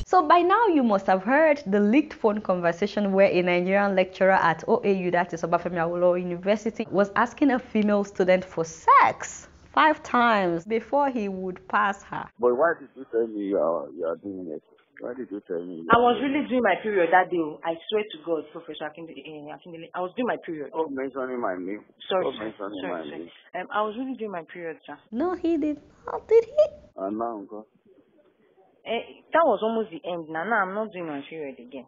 So by now you must have heard the leaked phone conversation where a Nigerian lecturer at OAU, that is Obafemi Awolowo University, was asking a female student for sex 5 times before he would pass her. But why did you tell me you are doing it? Why did you tell me? I was really doing my period that day. I swear to God, Professor Akindele, I was doing my period. Oh, mentioning my name. Sorry. I was really doing my period, sir. No, he did not, did he? And now, uncle. That was almost the end. Now I'm not doing my period again.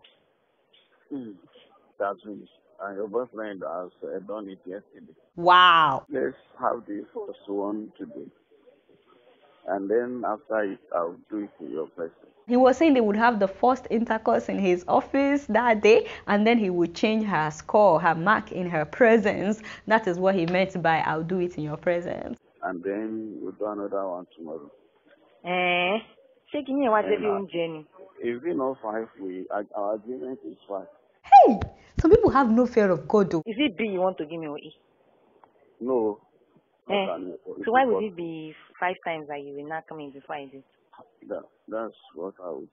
That's finished. And your boyfriend has done it yesterday. Wow. Let's have the first one today. And then after it, I'll do it to your person. He was saying they would have the first intercourse in his office that day, and then he would change her score, her mark in her presence. That is what he meant by I'll do it in your presence. And then we'll do another one tomorrow. Shaking me what every own journey. If we know 5, our agreement is 5. Hey! Some people have no fear of God though. Is it B you want to give me or E? No. So why would it be 5 times that you will not come in before I do? That's what I would.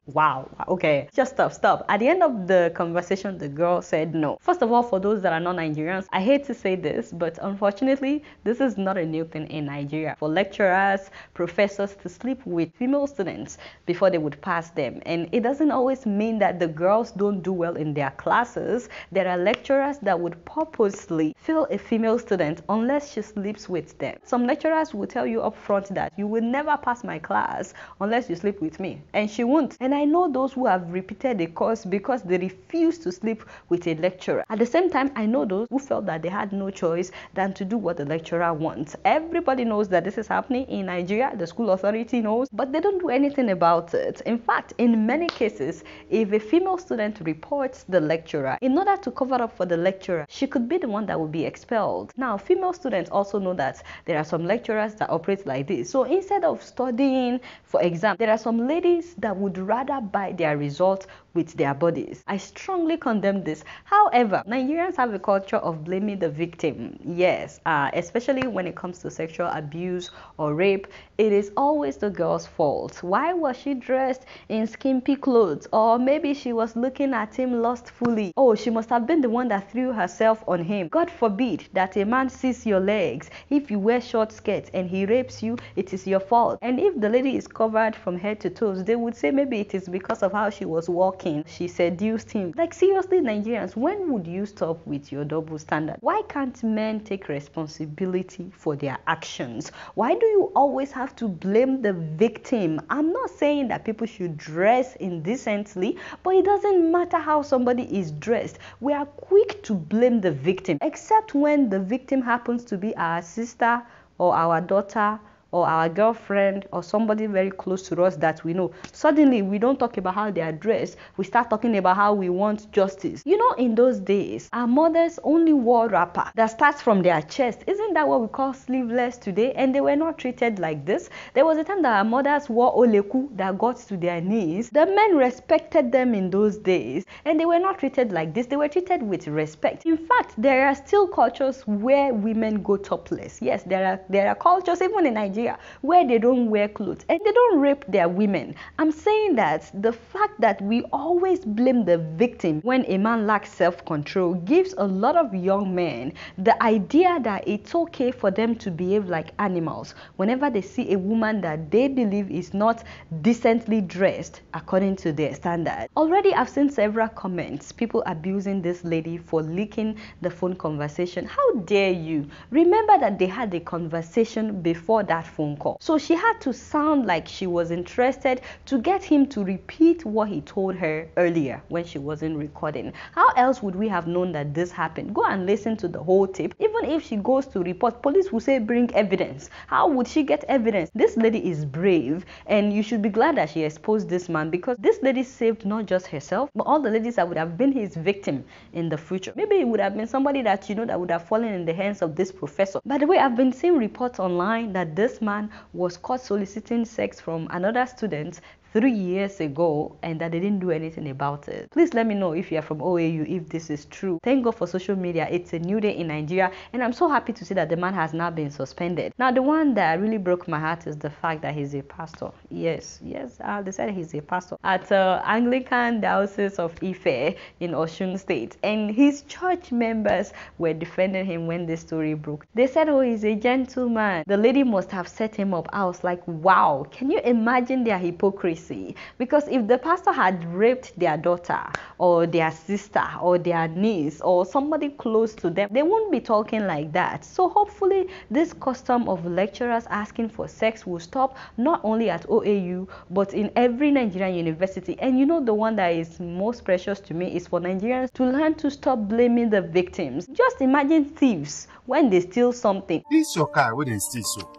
Wow. Okay. Just stop. At the end of the conversation, the girl said no. First of all, for those that are not Nigerians, I hate to say this, but unfortunately, this is not a new thing in Nigeria. For lecturers, professors to sleep with female students before they would pass them. And it doesn't always mean that the girls don't do well in their classes. There are lecturers that would purposely fail a female student unless she sleeps with them. Some lecturers will tell you up front that you will never pass my class unless you sleep with me. And she won't. And I know those who have repeated the course because they refuse to sleep with a lecturer. At the same time, I know those who felt that they had no choice than to do what the lecturer wants. Everybody knows that this is happening in Nigeria. The school authority knows, but they don't do anything about it. In fact, in many cases, if a female student reports the lecturer, in order to cover up for the lecturer, she could be the one that will be expelled. Now, female students also know that there are some lecturers that operate like this. So instead of studying for exam, there are some ladies that would rather buy their results with their bodies. I strongly condemn this. However, Nigerians have a culture of blaming the victim. Yes, especially when it comes to sexual abuse or rape, it is always the girl's fault. Why was she dressed in skimpy clothes? Or maybe she was looking at him lustfully. Oh, she must have been the one that threw herself on him. God forbid that a man sees your legs. If you wear short skirts and he rapes you, it is your fault. And if the lady is covered from head to toes, they would say maybe it is because of how she was walking. She seduced him. Like seriously, Nigerians, when would you stop with your double standard? Why can't men take responsibility for their actions? Why do you always have to blame the victim? I'm not saying that people should dress indecently, but it doesn't matter how somebody is dressed. We are quick to blame the victim, except when the victim happens to be our sister or our daughter or our girlfriend or somebody very close to us that we know. Suddenly, we don't talk about how they are dressed. We start talking about how we want justice. You know, in those days, our mothers only wore rapa that starts from their chest. Isn't that what we call sleeveless today? And they were not treated like this. There was a time that our mothers wore oleku that got to their knees. The men respected them in those days, and they were not treated like this. They were treated with respect. In fact, there are still cultures where women go topless. Yes, there are cultures, even in Nigeria, where they don't wear clothes and they don't rape their women. I'm saying that the fact that we always blame the victim when a man lacks self-control gives a lot of young men the idea that it's okay for them to behave like animals whenever they see a woman that they believe is not decently dressed according to their standard. Already, I've seen several comments, people abusing this lady for leaking the phone conversation. How dare you? Remember that they had a conversation before that phone call. So she had to sound like she was interested to get him to repeat what he told her earlier when she wasn't recording. How else would we have known that this happened? Go and listen to the whole tape. Even if she goes to report, police will say bring evidence. How would she get evidence? This lady is brave, and you should be glad that she exposed this man, because this lady saved not just herself, but all the ladies that would have been his victim in the future. Maybe it would have been somebody that that would have fallen in the hands of this professor. By the way, I've been seeing reports online that this man was caught soliciting sex from another student 3 years ago and that they didn't do anything about it. Please let me know if you are from OAU if this is true. Thank God for social media. It's a new day in Nigeria, and I'm so happy to see that the man has now been suspended. Now, the one that really broke my heart is the fact that he's a pastor. Yes, they said he's a pastor at Anglican Diocese of Ife in Osun State, and his church members were defending him when this story broke. They said, oh, he's a gentleman. The lady must have set him up. I was like, wow, can you imagine their hypocrisy? Because if the pastor had raped their daughter or their sister or their niece or somebody close to them, they won't be talking like that. So hopefully this custom of lecturers asking for sex will stop, not only at OAU but in every Nigerian university. And you know, the one that is most precious to me is for Nigerians to learn to stop blaming the victims. Just imagine thieves when they steal something. This your car wey dem steal so.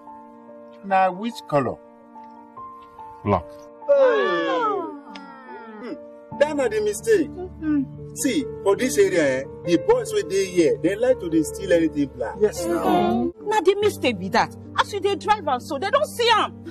Now which color? Black. That's not the mistake. See, for this area, the boys wey dey here, they like to dey steal anything black. Yes, now. Now the mistake be that. As you dey drive am so, they don't see am.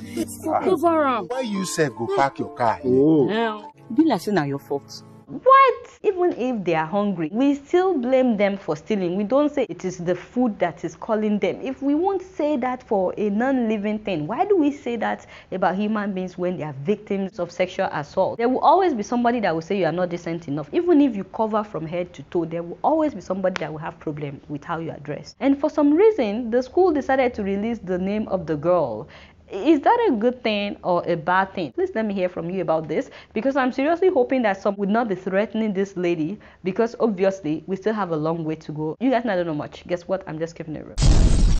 Cover am. Why you sef go park your car here? Oh. Be like say na your fault. What? Even if they are hungry, we still blame them for stealing. We don't say it is the food that is calling them. If we won't say that for a non-living thing, why do we say that about human beings when they are victims of sexual assault? There will always be somebody that will say you are not decent enough. Even if you cover from head to toe, there will always be somebody that will have problem with how you are dressed. And for some reason, the school decided to release the name of the girl. Is that a good thing or a bad thing? Please let me hear from you about this, because I'm seriously hoping that some would not be threatening this lady, because obviously we still have a long way to go. You guys don't know much. Guess what? I'm just keeping it real.